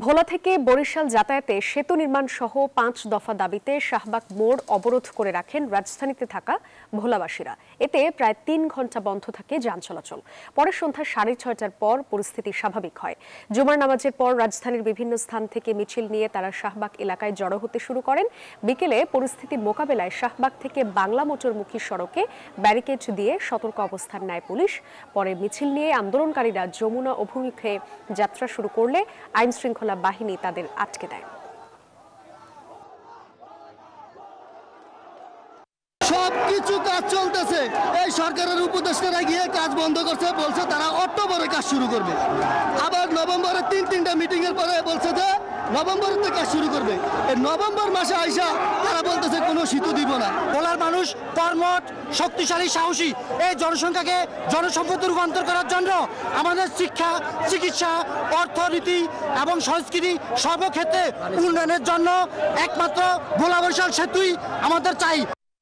ভোলা থেকে বরিশাল যাতায়াতে সেতু নির্মাণ সহ ৫ দফা দাবিতে শাহবাগ মোড় অবরোধ করে রাখেন রাজধানীতে থাকা ভোলাবাসীরা। এতে প্রায় ৩ ঘন্টা বন্ধ থাকে যান চলাচল। পরে সন্ধ্যা ৬:৩০টার পর পরিস্থিতি স্বাভাবিক হয়। জুমার নামাজের পর রাজধানীর বিভিন্ন স্থান থেকে মিছিল নিয়ে তারা শাহবাগ এলাকায় জড়ো হতে শুরু করেন। বিকেলে পরিস্থিতি মোকাবেলায় শাহবাগ থেকে বাংলা মোটরমুখী সড়কে ব্যারিকেড দিয়ে সতর্ক অবস্থান নেয় পুলিশ। পরে মিছিল নিয়ে আন্দোলনকারীরা যমুনা অভিমুখে যাত্রা শুরু করলে আইন শৃঙ্খলা বাহিনী তাদের আটকে দেয়। সবকিছু কাজ চলতেছে, এই সরকারের উপদেষ্টারা গিয়ে কাজ বন্ধ করছে, বলছে তারা অক্টোবরে কাজ শুরু করবে। আবার নভেম্বরে তিনটা মিটিং এর পরে বলছে যে নভেম্বরে কাজ শুরু করবে। এই নভেম্বর মাসে আইসা তারা বলতেছে কোনো শীত দিব না। ভোলার মানুষ কর্মঠ, শক্তিশালী, সাহসী। এই জনসংখ্যাকে জনসম্পদে রূপান্তর করার জন্য আমাদের শিক্ষা, চিকিৎসা, অর্থনীতি এবং সংস্কৃতি সর্বক্ষেত্রে উন্নয়নের জন্য একমাত্র ভোলা বরিশাল সেতুই আমাদের চাই।